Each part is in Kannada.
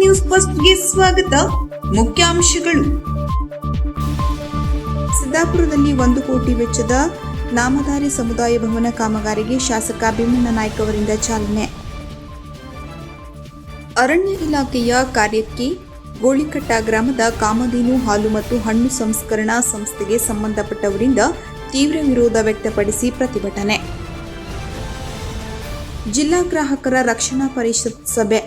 ನ್ಯೂಸ್ ಫಸ್ಟ್ಗೆ ಸ್ವಾಗತ. ಮುಖ್ಯಾಂಶಗಳು. ಸಿದ್ದಾಪುರದಲ್ಲಿ 1 ಕೋಟಿ ವೆಚ್ಚದ ನಾಮಧಾರಿ ಸಮುದಾಯ ಭವನ ಕಾಮಗಾರಿಗೆ ಶಾಸಕ ಭೀಮಣ್ಣ ನಾಯ್ಕ ಅವರಿಂದ ಚಾಲನೆ. ಅರಣ್ಯ ಇಲಾಖೆಯ ಕಾರ್ಯಕ್ಕೆ ಗೋಳಿಕಟ್ಟ ಗ್ರಾಮದ ಕಾಮಧೇನು ಹಾಲು ಮತ್ತು ಹಣ್ಣು ಸಂಸ್ಕರಣಾ ಸಂಸ್ಥೆಗೆ ಸಂಬಂಧಪಟ್ಟವರಿಂದ ತೀವ್ರ ವಿರೋಧ ವ್ಯಕ್ತಪಡಿಸಿ ಪ್ರತಿಭಟನೆ. ಜಿಲ್ಲಾ ಗ್ರಾಹಕರ ರಕ್ಷಣಾ ಪರಿಷತ್ ಸಭೆ.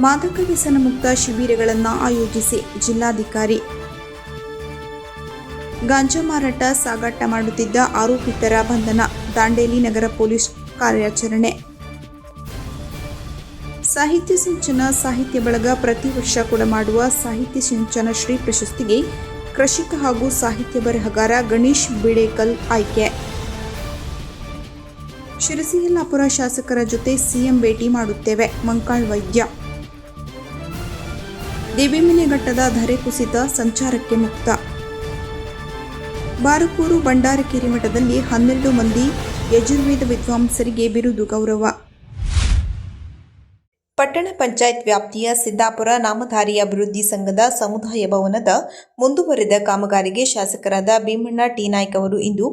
ಮಾದಕ ವ್ಯಸನ ಮುಕ್ತ ಶಿಬಿರಗಳನ್ನು ಆಯೋಜಿಸಿ ಜಿಲ್ಲಾಧಿಕಾರಿ. ಗಾಂಜಾ ಮಾರಾಟ ಸಾಗಾಟ ಮಾಡುತ್ತಿದ್ದ ಆರೋಪಿತರ ಬಂಧನ. ದಾಂಡೇಲಿ ನಗರ ಪೊಲೀಸ್ ಕಾರ್ಯಾಚರಣೆ. ಸಾಹಿತ್ಯ ಸಿಂಚನ ಸಾಹಿತ್ಯ ಬಳಗ ಪ್ರತಿ ವರ್ಷ ಕೊಡಮಾಡುವ ಸಾಹಿತ್ಯ ಸಿಂಚನ ಶ್ರೀ ಪ್ರಶಸ್ತಿಗೆ ಕೃಷಿಕ ಹಾಗೂ ಸಾಹಿತ್ಯ ಬರಹಗಾರ ಗಣೇಶ್ ಬಿಳೇಕಲ್ ಆಯ್ಕೆ. ಶಿರಸಿ ಯಲ್ಲಾಪುರ ಶಾಸಕರ ಜೊತೆ ಸಿಎಂ ಭೇಟಿ ಮಾಡುತ್ತೇವೆ, ಮಂಕಾಳ್ ವೈದ್ಯ. ದೇವಿಮನೆಘಟ್ಟದ ಧರೆ ಕುಸಿತ, ಸಂಚಾರಕ್ಕೆ ಮುಕ್ತ. ಬಾರಕೂರು ಬಂಡಾರಕೇರಿ ಮಠದಲ್ಲಿ 12 ಮಂದಿ ಯಜುರ್ವೇದ ವಿದ್ವಾಂಸರಿಗೆ ಬಿರುದು ಗೌರವ. ಪಟ್ಟಣ ಪಂಚಾಯತ್ ವ್ಯಾಪ್ತಿಯ ಸಿದ್ದಾಪುರ ನಾಮಧಾರಿ ಅಭಿವೃದ್ಧಿ ಸಂಘದ ಸಮುದಾಯ ಭವನದ ಮುಂದುವರೆದ ಕಾಮಗಾರಿಗೆ ಶಾಸಕರಾದ ಭೀಮಣ್ಣ ಟಿ ನಾಯ್ಕ ಅವರು ಇಂದು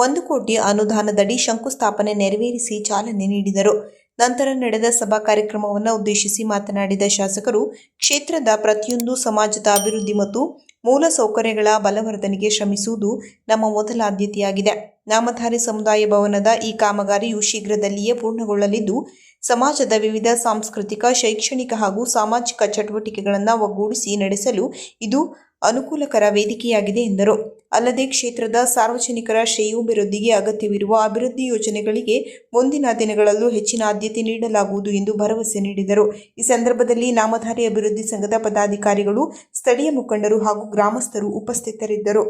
1 ಕೋಟಿ ಅನುದಾನದಡಿ ಶಂಕುಸ್ಥಾಪನೆ ನೆರವೇರಿಸಿ ಚಾಲನೆ ನೀಡಿದರು. ನಂತರ ನಡೆದ ಸಭಾ ಕಾರ್ಯಕ್ರಮವನ್ನು ಉದ್ದೇಶಿಸಿ ಮಾತನಾಡಿದ ಶಾಸಕರು, ಕ್ಷೇತ್ರದ ಪ್ರತಿಯೊಂದು ಸಮಾಜದ ಅಭಿವೃದ್ಧಿ ಮತ್ತು ಮೂಲ ಸೌಕರ್ಯಗಳ ಬಲವರ್ಧನೆಗೆ ಶ್ರಮಿಸುವುದು ನಮ್ಮ ಮೊದಲ ಆದ್ಯತೆಯಾಗಿದೆ. ನಾಮಧಾರಿ ಸಮುದಾಯ ಭವನದ ಈ ಕಾಮಗಾರಿಯು ಶೀಘ್ರದಲ್ಲಿಯೇ ಪೂರ್ಣಗೊಳ್ಳಲಿದ್ದು, ಸಮಾಜದ ವಿವಿಧ ಸಾಂಸ್ಕೃತಿಕ, ಶೈಕ್ಷಣಿಕ ಹಾಗೂ ಸಾಮಾಜಿಕ ಚಟುವಟಿಕೆಗಳನ್ನು ಒಗ್ಗೂಡಿಸಿ ನಡೆಸಲು ಇದು ಅನುಕೂಲಕರ ವೇದಿಕೆಯಾಗಿದೆ ಎಂದರು. ಅಲ್ಲದೆ ಕ್ಷೇತ್ರದ ಸಾರ್ವಜನಿಕರ ಶ್ರೇಯೋಭಿವೃದ್ಧಿಗೆ ಅಗತ್ಯವಿರುವ ಅಭಿವೃದ್ಧಿ ಯೋಜನೆಗಳಿಗೆ ಮುಂದಿನ ದಿನಗಳಲ್ಲೂ ಹೆಚ್ಚಿನ ಆದ್ಯತೆ ನೀಡಲಾಗುವುದು ಎಂದು ಭರವಸೆ ನೀಡಿದರು. ಈ ಸಂದರ್ಭದಲ್ಲಿ ನಾಮಧಾರಿ ಅಭಿವೃದ್ಧಿ ಸಂಘದ ಪದಾಧಿಕಾರಿಗಳು, ಸ್ಥಳೀಯ ಮುಖಂಡರು ಹಾಗೂ ಗ್ರಾಮಸ್ಥರು ಉಪಸ್ಥಿತರಿದ್ದರು.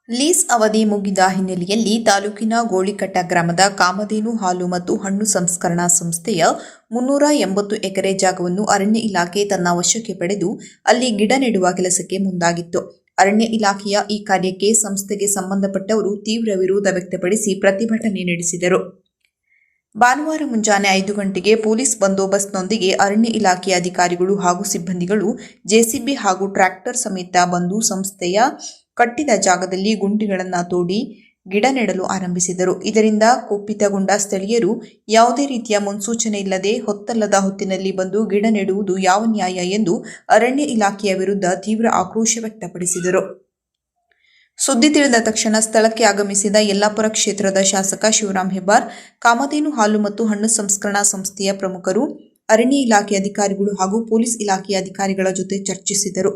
ಲೀಸ್ ಅವಧಿ ಮುಗಿದ ಹಿನ್ನೆಲೆಯಲ್ಲಿ ತಾಲೂಕಿನ ಗೋಳಿಕಟ್ಟ ಗ್ರಾಮದ ಕಾಮಧೇನು ಹಾಲು ಮತ್ತು ಹಣ್ಣು ಸಂಸ್ಕರಣಾ ಸಂಸ್ಥೆಯ 380 ಎಕರೆ ಜಾಗವನ್ನು ಅರಣ್ಯ ಇಲಾಖೆ ತನ್ನ ವಶಕ್ಕೆ ಪಡೆದು ಅಲ್ಲಿ ಗಿಡ ನೆಡುವ ಕೆಲಸಕ್ಕೆ ಮುಂದಾಗಿತ್ತು. ಅರಣ್ಯ ಇಲಾಖೆಯ ಈ ಕಾರ್ಯಕ್ಕೆ ಸಂಸ್ಥೆಗೆ ಸಂಬಂಧಪಟ್ಟವರು ತೀವ್ರ ವಿರೋಧ ವ್ಯಕ್ತಪಡಿಸಿ ಪ್ರತಿಭಟನೆ ನಡೆಸಿದರು. ಭಾನುವಾರ ಮುಂಜಾನೆ 5 ಗಂಟೆಗೆ ಪೊಲೀಸ್ ಬಂದೋಬಸ್ತ್ನೊಂದಿಗೆ ಅರಣ್ಯ ಇಲಾಖೆಯ ಅಧಿಕಾರಿಗಳು ಹಾಗೂ ಸಿಬ್ಬಂದಿಗಳು ಜೆಸಿಬಿ ಹಾಗೂ ಟ್ರ್ಯಾಕ್ಟರ್ ಸಮೇತ ಬಂದು ಸಂಸ್ಥೆಯ ಕಟ್ಟಿದ ಜಾಗದಲ್ಲಿ ಗುಂಡಿಗಳನ್ನು ತೋಡಿ ಗಿಡ ನೆಡಲು ಆರಂಭಿಸಿದರು. ಇದರಿಂದ ಕುಪಿತಗೊಂಡ ಸ್ಥಳೀಯರು ಯಾವುದೇ ರೀತಿಯ ಮುನ್ಸೂಚನೆ ಇಲ್ಲದೆ ಹೊತ್ತಲ್ಲದ ಹೊತ್ತಿನಲ್ಲಿ ಬಂದು ಗಿಡ ನೆಡುವುದು ಯಾವ ನ್ಯಾಯ ಎಂದು ಅರಣ್ಯ ಇಲಾಖೆಯ ವಿರುದ್ಧ ತೀವ್ರ ಆಕ್ರೋಶ ವ್ಯಕ್ತಪಡಿಸಿದರು. ಸುದ್ದಿ ತಿಳಿದ ತಕ್ಷಣ ಸ್ಥಳಕ್ಕೆ ಆಗಮಿಸಿದ ಯಲ್ಲಾಪುರ ಕ್ಷೇತ್ರದ ಶಾಸಕ ಶಿವರಾಮ್ ಹೆಬ್ಬಾರ್, ಕಾಮಧೇನು ಹಾಲು ಮತ್ತು ಹಣ್ಣು ಸಂಸ್ಕರಣಾ ಸಂಸ್ಥೆಯ ಪ್ರಮುಖರು, ಅರಣ್ಯ ಇಲಾಖೆ ಅಧಿಕಾರಿಗಳು ಹಾಗೂ ಪೊಲೀಸ್ ಇಲಾಖೆಯ ಅಧಿಕಾರಿಗಳ ಜೊತೆ ಚರ್ಚಿಸಿದರು.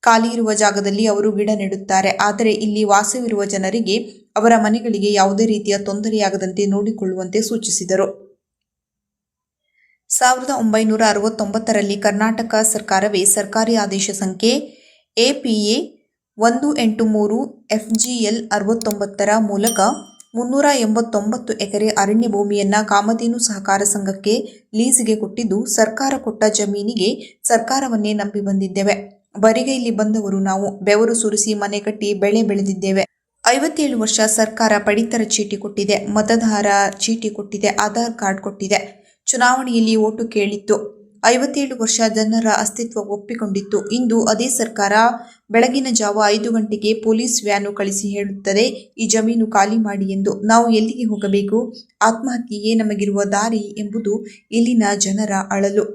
ಖಾಲಿ ಇರುವ ಜಾಗದಲ್ಲಿ ಅವರು ಗಿಡ ನೆಡುತ್ತಾರೆ, ಆದರೆ ಇಲ್ಲಿ ವಾಸವಿರುವ ಜನರಿಗೆ ಅವರ ಮನೆಗಳಿಗೆ ಯಾವುದೇ ರೀತಿಯ ತೊಂದರೆಯಾಗದಂತೆ ನೋಡಿಕೊಳ್ಳುವಂತೆ ಸೂಚಿಸಿದರು. 1969ರಲ್ಲಿ ಕರ್ನಾಟಕ ಸರ್ಕಾರವೇ ಸರ್ಕಾರಿ ಆದೇಶ ಸಂಖ್ಯೆ APA 183 FGL 69ರ ಮೂಲಕ 389 ಎಕರೆ ಅರಣ್ಯ ಭೂಮಿಯನ್ನ ಕಾಮಧೇನು ಸಹಕಾರ ಸಂಘಕ್ಕೆ ಲೀಸಿಗೆ ಕೊಟ್ಟಿದ್ದು, ಸರ್ಕಾರ ಕೊಟ್ಟ ಜಮೀನಿಗೆ ಸರ್ಕಾರವನ್ನೇ ನಂಬಿ ಬಂದಿದ್ದೇವೆ. ಬರಿಗೈಲಿ ಬಂದವರು ನಾವು. ಬೆವರು ಸುರಿಸಿ ಮನೆ ಕಟ್ಟಿ ಬೆಳೆ ಬೆಳೆದಿದ್ದೇವೆ. 57 ವರ್ಷ ಸರ್ಕಾರ ಪಡಿತರ ಚೀಟಿ ಕೊಟ್ಟಿದೆ, ಮತದಾರ ಚೀಟಿ ಕೊಟ್ಟಿದೆ, ಆಧಾರ್ ಕಾರ್ಡ್ ಕೊಟ್ಟಿದೆ, ಚುನಾವಣೆಯಲ್ಲಿ ಓಟು ಕೇಳಿತ್ತು. 57 ವರ್ಷ ಜನರ ಅಸ್ತಿತ್ವ ಒಪ್ಪಿಕೊಂಡಿತ್ತು. ಇಂದು ಅದೇ ಸರ್ಕಾರ ಬೆಳಗಿನ ಜಾವ 5 ಗಂಟೆಗೆ ಪೊಲೀಸ್ ವ್ಯಾನು ಕಳಿಸಿ ಹೇಳುತ್ತದೆ, ಈ ಜಮೀನು ಖಾಲಿ ಮಾಡಿ ಎಂದು. ನಾವು ಎಲ್ಲಿಗೆ ಹೋಗಬೇಕು? ಆತ್ಮಹತ್ಯೆಯೇ ನಮಗಿರುವ ದಾರಿ ಎಂಬುದು ಇಲ್ಲಿನ ಜನರ ಅಳಲು.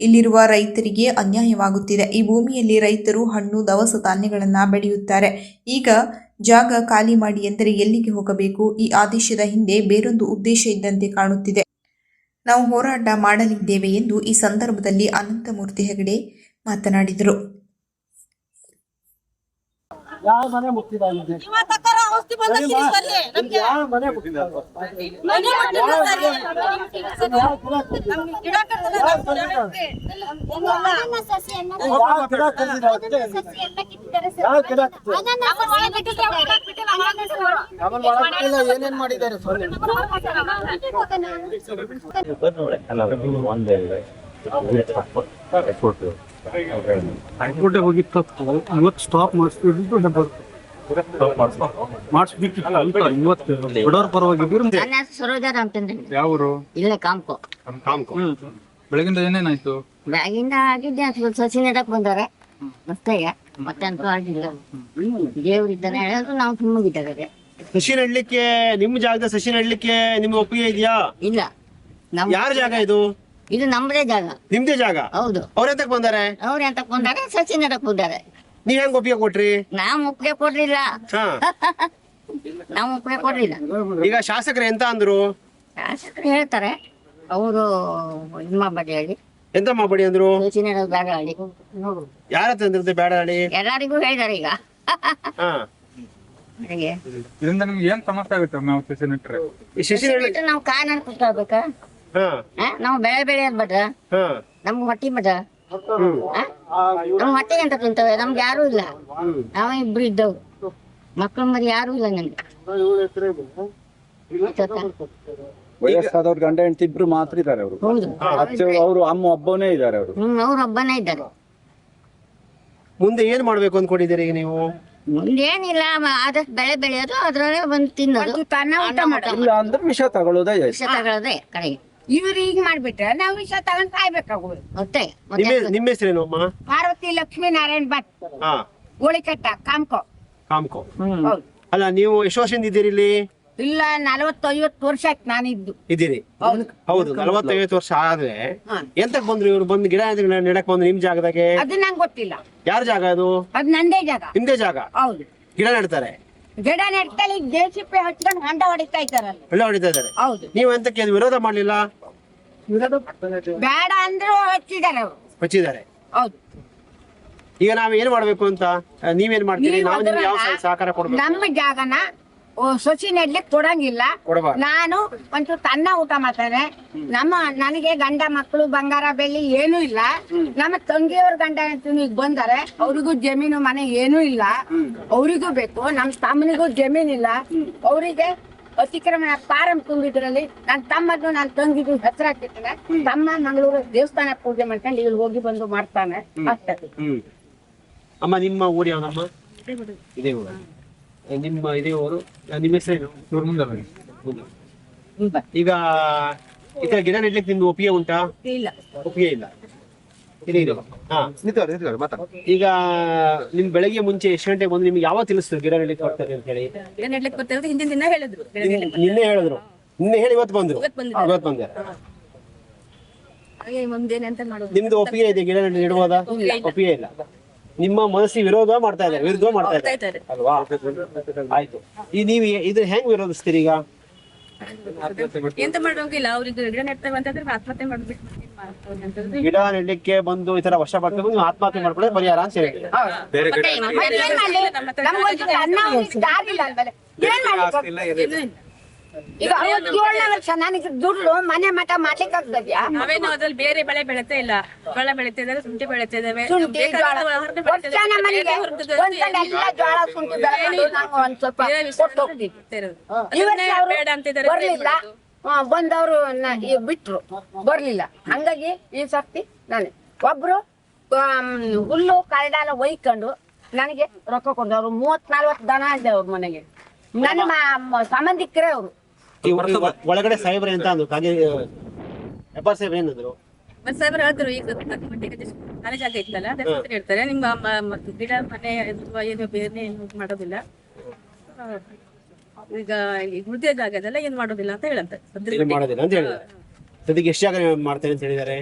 ಇಲ್ಲಿರುವ ರೈತರಿಗೆ ಅನ್ಯಾಯವಾಗುತ್ತಿದೆ. ಈ ಭೂಮಿಯಲ್ಲಿ ರೈತರು ಹಣ್ಣು, ದವಸ ಧಾನ್ಯಗಳನ್ನು ಬೆಳೆಯುತ್ತಾರೆ. ಈಗ ಜಾಗ ಖಾಲಿ ಮಾಡಿ ಎಂದರೆ ಎಲ್ಲಿಗೆ ಹೋಗಬೇಕು? ಈ ಆದೇಶದ ಹಿಂದೆ ಬೇರೊಂದು ಉದ್ದೇಶ ಇದ್ದಂತೆ ಕಾಣುತ್ತಿದೆ. ನಾವು ಹೋರಾಟ ಮಾಡಲಿದ್ದೇವೆ ಎಂದು ಈ ಸಂದರ್ಭದಲ್ಲಿ ಅನಂತಮೂರ್ತಿ ಹೆಗಡೆ ಮಾತನಾಡಿದರು. ಯಾವ ಮನೆ ಮುಟ್ಟಿದಾಗಿದೆ? ಏನೇನ್ ಮಾಡಿದ್ದಾರೆ? ಹೈಕೋರ್ಟ್ ಹೋಗಿತ್ತು, 40 ಸ್ಟಾಪ್ ಮಾಡಿಸ್ಬಿಟ್ಟು ಬಡವ್ರ ಪರವಾಗಿ ನನ್ನ ಹೆಸರು ಸರೋಜಾ ರಾಮಚಂದ್ರ. ಯಾವರು ಇಲ್ಲೇ ಕಾಮ್ಕೋ. ಬೆಳಗಿಂದ ಏನೇನಾಯ್ತು? ಬ್ಯಾಗಿಂದ ಆಗಿದ್ದೆ ಸ್ವಲ್ಪ ಸಸಿ ನೆಡಕ್ ಬಂದಾರೆ ಮಸ್ತಾಗ ಮತ್ತೆ ಅಂತೂ ಆಗಿಲ್ಲ. ದೇವ್ರಿದ್ದಾನೆ ಹೇಳಿದ್ರು ನಾವು ಸುಮ್ಮಗಿದ್ದಾರೆ. ಸಸಿ ನೆಡ್ಲಿಕ್ಕೆ ನಿಮ್ ಜಾಗದ ಸಸಿ ನೆಡ್ಲಿಕ್ಕೆ ನಿಮ್ಗೆ ಒಪ್ಪಿಗೆ ಇದೆಯಾ? ಇಲ್ಲ ನಮ್ ಯಾರ ಜಾಗ ಇದು? ಇದು ನಮ್ಮದೇ ಜಾಗ. ನಿಮ್ದೇ ಜಾಗ? ಹೌದು. ಅವ್ರೆಂತಕ್ ಬಂದಾರೆ? ಅವ್ರು ಎಂತ ಬಂದಾರೆ ಸಸಿ ನೆಡಕ್ ಬಂದಾರೆ. ನೀವ್ ಹೆಂಗ್ ಒಪ್ಪಿಗೆ ಕೊಟ್ರಿ? ನಾವ್ ಒಪ್ಪಿಗೆ ಕೊಡ್ಲಿಲ್ಲ. ಹಾ ನಾವು ಒಪ್ಪಿಗೆ ಕೊಡ್ಲಿಲ್ಲ. ಈಗ ಶಾಸಕರು ಎಂತ ಅಂದ್ರು? ಶಾಸಕರು ಹೇಳ್ತಾರೆ ಅವರು ಇದ್ ಮಾಡ್ಬೇಡಿ ಹೇಳಿ. ಎಂತ ಮಾಡಬೇಡಿ ಅಂದ್ರು? ಸಸಿ ನೆಡೋದು ಬೇಡ ಹೇಳಿ. ಯಾರ ತಂದಿರುತ್ತೆ ಬೇಡ ಹೇಳಿ? ಎಲ್ಲರಿಗೂ ಹೇಳಿದಾರೆ ಈಗ. ಹಾ ಹಾಗೆ ಇದರಿಂದ ನಿಮ್ಗೆ ಏನ್ ಸಮಸ್ಯೆ ಆಗುತ್ತೆ ನಾವು ಸಸಿ ನೆಟ್ರೆ? ಈ ಸಸಿ ನೆಡ್ಲಿಕ್ಕೆ ಬಿಟ್ಟು ನಾವು ಕಾನ ಕುತ್ಕೊಳ್ಬೇಕಾ? ಹಾ ನಾವು ಬೆಳೆ ಬೆಳೆಯೋದ್ ಬೇಡ, ಹಾ ನಮ್ಗೆ ಹೊಟ್ಟಿ ಬೇಡ. ನಮ್ ಹೊಟ್ಟೆಗೆ ಅಂತ ತಿಂತವೆ, ನಮ್ಗೆ ಯಾರು ಇಲ್ಲ. ನಾವ ಇಬ್ರು ಇದ್ದವು, ಮಕ್ಕಳು ಮರಿ ಯಾರು ಇಲ್ಲ ನಂಗೆ. ವಯಸ್ಸಾದವ್ರ ಗಂಡ ಹೆಂಡತಿ ಇಬ್ರು ಮಾತ್ರ ಇದಾರೆ ಅವರು. ಹೌದು. ಅವರು ಅಮ್ಮ ಒಬ್ಬನೇ ಇದಾರೆ ಅವರು. ಅವ್ರ ಒಬ್ಬನೇ ಇದ್ದಾರೆ. ಮುಂದೆ ಏನ್ ಮಾಡ್ಬೇಕು ಅನ್ಕೊಂಡಿದ್ದೀರಿ ಈಗ ನೀವು? ಮುಂದೇನಿಲ್ಲ, ಆದಷ್ಟು ಬೆಳೆ ಬೆಳೆಯೋದು, ಅದ್ರೊಳಗೆ ಬಂದು ತಿನ್ನೋದು, ಊಟ ಮಾಡೋದು, ಇಲ್ಲ ಅಂದ್ರೆ ವಿಷ ತಗೊಳ್ಳೋದೇ ವಿಷ ತಗೊಳ್ಳೋದೇ ಕಡೆಗೆ. ಇವ್ರು ಈಗ ಮಾಡ್ಬಿಟ್ರೆ ನಾವು ವಿಷ ತಗೊಂಡ್ ಕಾಯ್ಬೇಕಾಗೋದು. ಮತ್ತೆ ನಿಮ್ಮ ಹೆಸರೇನು ಅಮ್ಮ? ಪಾರ್ವತಿ ಲಕ್ಷ್ಮೀ ನಾರಾಯಣ್ ಭಟ್, ಹಾ ಗೋಳಿಕಟ್ಟ, ಕಾಮ್ಕೋ. ಕಾಮ್ಕೋ. ಹೌದು. ಅಲ್ಲ ನೀವು ಎಷ್ಟು ವರ್ಷದಿಂದ ಇದ್ದೀರಿ ಇಲ್ಲಿ? ಇಲ್ಲ 40-50 ವರ್ಷ ಆಯ್ತು ನಾನಿದ್ದು. ಇದ್ದೀರಿ? ಹೌದು. 40-50 ವರ್ಷ ಆದ್ರೆ ಎಂತಕ್ ಬಂದ್ರು ಇವ್ರು? ಬಂದು ಗಿಡ ನೆಡಕ್ ಬಂದ್ರು ನಿಮ್ ಜಾಗದಾಗೆ? ಅದು ನಂಗೆ ಗೊತ್ತಿಲ್ಲ. ಯಾರ ಜಾಗ ಅದು? ಅದು ನಂದೇ ಜಾಗ. ನಿಮ್ದೇ ಜಾಗ? ಹೌದು. ಗಿಡ ನೆಡ್ತಾರೆ? ಗಿಡ ನೆಡ್ತಲ್ಲಿ ಜೆಸಿಪಿ ಹಚ್ಕೊಂಡು ಹೊಂಡ ಹೊಡಿತಾ ಇದ್ದಾರಲ್ಲ. ಒಳ್ಳೆ ಹೊಡಿತಾ ಇದಾರೆ. ಹೌದು. ನೀವು ಎಂತಕ್ಕೆ ಅದು ವಿರೋಧ ಮಾಡ್ಲಿಲ್ಲ? ಬೇಡ ಅಂದ್ರು ಹಚ್ಚಿದ್ದಾರೆ ಅವರು. ಹಚ್ಚಿದ್ದಾರೆ. ಹೌದು. ಈಗ ನಾವ್ ಏನ್ ಮಾಡ್ಬೇಕು ಅಂತ ನೀವೇನ್ ಮಾಡ್ತೀರಿ? ನೀವು ನಾವು ನಿಮ್ಗೆ ಯಾವ ಅದನ್ನ ಸಹಕಾರ ಕೊಡ್ಬೇಕು? ನಮ್ಮ ಜಾಗನ ಸೊಸಿ ನೆಡ್ಲಿಕ್ಕೆ ಕೊಡಂಗಿಲ್ಲ. ಕೊಡಬಾರ್ದು. ನಾನು ಒಂಚೂರು ತನ್ನ ಊಟ ಮಾಡ್ತೇನೆ. ನನಗೆ ಗಂಡ ಮಕ್ಕಳು ಬಂಗಾರ ಬೆಳ್ಳಿ ಏನೂ ಇಲ್ಲ. ನಮ್ಮ ತಂಗಿಯವ್ರ ಗಂಡ ಈಗ ಬಂದಾರೆ, ಅವ್ರಿಗೂ ಜಮೀನು ಮನೆ ಏನೂ ಇಲ್ಲ. ಅವ್ರಿಗೂ ಬೇಕು. ನಮ್ಮ ತಮ್ಮನಿಗೂ ಜಮೀನಿಲ್ಲ. ಅವರಿಗೆ ಅತಿಕ್ರಮಣ ಪಾರಂ ತುಂಬಿದ್ರಲ್ಲಿ ನನ್ನ ತಮ್ಮದು ನನ್ನ ತಂಗಿಗೂ ಹೆಸರು ಹಾಕಿರ್ತಾನೆ. ತಮ್ಮ ಮಂಗಳೂರು ದೇವಸ್ಥಾನ ಪೂಜೆ ಮಾಡ್ಕೊಂಡು ಇಲ್ಲಿ ಹೋಗಿ ಬಂದು ಮಾಡ್ತಾನೆ ಅಷ್ಟೇ. ಅಮ್ಮ ನಿಮ್ಮ ಊರು ಯಾವ್ದಮ್ಮ? ಇದೇ ಊರು. ನಿಮ್ಮ ಇದೇ ಊರು. ನಿಮ್ಮ ಹೆಸರೇನು? ಈಗ ಈ ತರ ಗಿಡ ನೆಡ್ಲಿಕ್ಕೆ ನಿಮ್ದು ಒಪ್ಪಿಗೆ ಉಂಟಾ? ಇಲ್ಲ. ಒಪ್ಪಿಗೆ ಇಲ್ಲ. ಹಾ ಈಗ ನಿಮ್ ಬೆಳಗ್ಗೆ ಮುಂಚೆ ಎಷ್ಟು ಗಂಟೆಗೆ ಬಂದು ನಿಮ್ಗೆ ಯಾವ ತಿಳಿಸ್ತಾರೆ ಗಿಡ ನೆಡ್ಲಿಕ್ಕೆ ಬರ್ತಾರೆ ಅಂತ ಹೇಳಿ? ಗಿಡ ನೆಡ್ಲಿಕ್ಕೆ ಬರ್ತಾರೆ ಹಿಂದಿನ ದಿನ ಹೇಳಿದ್ರು. ನಿನ್ನೆ ಹೇಳಿದ್ರು. ನಿನ್ನೆ ಹೇಳಿ ಇವತ್ತು ಬಂದ್ರು. ಇವತ್ತು ಬಂದಾರೆ. ಹಾಗೆ ಮುಂದೇನೆ ಅಂತ ಮಾಡೋದು. ನಿಮ್ದು ಒಪ್ಪಿಗೆ ಇದೆ ಗಿಡ ನೆಡುವುದಾ? ಒಪ್ಪಿಗೆ ಇಲ್ಲ. ನಿಮ್ಮ ಮನಸ್ಸಿಗೆ ವಿರೋಧ ಮಾಡ್ತಾ ಇದ್ದಾರೆ, ವಿರುದ್ಧ ಮಾಡ್ತಾ ಇದ್ದಾರೆ ಅಲ್ವಾ? ಆಯ್ತು. ಈ ನೀವು ಇದು ಹೆಂಗ್ ವಿರೋಧಿಸ್ತೀರಿ ಈಗ? ಎಂತ ಮಾಡೋಂಗಿಲ್ಲ. ಅವ್ರಿಗೆ ಗಿಡ ನೆಡ್ತೇವೆ ಅಂತಂದ್ರೆ ಆತ್ಮಹತ್ಯೆ ಮಾಡ್ಬಿಟ್ಟು ಗಿಡ ನೆಡ್ಲಿಕ್ಕೆ ಬಂದು ಈ ತರ ವರ್ಷ ಬರ್ಬೇಕು, ನೀವು ಆತ್ಮಹತ್ಯೆ ಮಾಡ್ಕೊಳ್ಳೋದು ಪರಿಹಾರ ಅಂತ ಹೇಳಿ. ಮತ್ತೇನ್ ಮಾಡ್ಲಿ? ನಮ್ಗೊಂಚೂರು ಅನ್ನ ಉಣ್ಲಿಕ್ಕೆ ದಾರಿ ಇಲ್ಲ ಅಂದ್ಮೇಲೆ ಏನ್ ಮಾಡ್ಲಿಕ್ಕೆ? ಈಗ 67ನೇ ವರ್ಷ ನನಗೆ ದುಡ್ಡು ಮನೆ ಮಠ ಮಾಡ್ಲಿಕ್ಕೆ ಆಗ್ತದ್ಯಾ? ನಾವೇನು ಅದ್ರಲ್ಲಿ ಬೇರೆ ಬೆಳೆ ಬೆಳೆತೇ ಇಲ್ಲ. ಜೋಳ ಬೆಳಿತಿದ್ದಾರೆ, ಶುಂಠಿ ಬೆಳಿತಿದ್ದೇವೆ. ಶುಂಠಿ, ಜೋಳ. ವರ್ಷ ನಮ್ಮನೆಗೆ ಒಂದ್ಸಲ ಎಲ್ಲ ಜೋಳ ಶುಂಠಿ ಬೆಳೆದು ನಾವು ಒಂದ್ ಸ್ವಲ್ಪ ಕೊಟ್ಟು ಹೋಗ್ತೀವಿ. ಈ ವರ್ಷ ಅವ್ರು ಬೇಡ ಅಂತಿದ್ದಾರೆ. ಬರ್ಲಿಲ್ಲ. ಬಂದವರು ಬಿಟ್ರು, ಬರ್ಲಿಲ್ಲ. ಹಂಗಾಗಿ ಈ ಸರ್ತಿ ನಾನೇ ಒಬ್ರು ಹುಲ್ಲು ಕರಡಾಲ ಒಯ್ಕೊಂಡು ನನಗೆ ರೊಕ್ಕ ಕೊಟ್ಟವ್ರು. 30-40 ದನ ಇದೆ ಅವ್ರ ಮನೆಗೆ. ನನ್ನ ಸಂಬಂಧಿಕರೇ ಅವರು. ಒಳಗಡೆ ಸಾಹೇಬ್ರೆ ಅಂತ ಅಂದ್ರು. ಹೆಬ್ಬಾರ್ ಸಾಹೇಬ್ರ ಏನಂದ್ರು? ಮತ್ತೆ ಸಾಹೇಬ್ರು ಹೇಳಿದ್ರು, ಈಗ ಮನೆ ಜಾಗ ಇತ್ತಲ್ಲ ಅದನ್ನ ಹೇಳ್ತಾರೆ, ನಿಮ್ಮ ಗಿಡ ಮನೆ ಏನು ಬೇರೆ ಏನು ಮಾಡೋದಿಲ್ಲ. ಈಗ ಉಳಿದ ಜಾಗದಲ್ಲ ಏನ್ ಮಾಡೋದಿಲ್ಲ ಅಂತ ಹೇಳಂತೆ. ಮಾಡೋದಿಲ್ಲ ಅಂತ ಹೇಳಿದ್ದಾರೆ. ಸದ್ಯಕ್ಕೆ ಎಷ್ಟು ಜಾಗ ಮಾಡ್ತೇನೆ ಅಂತ ಹೇಳಿದ್ದಾರೆ?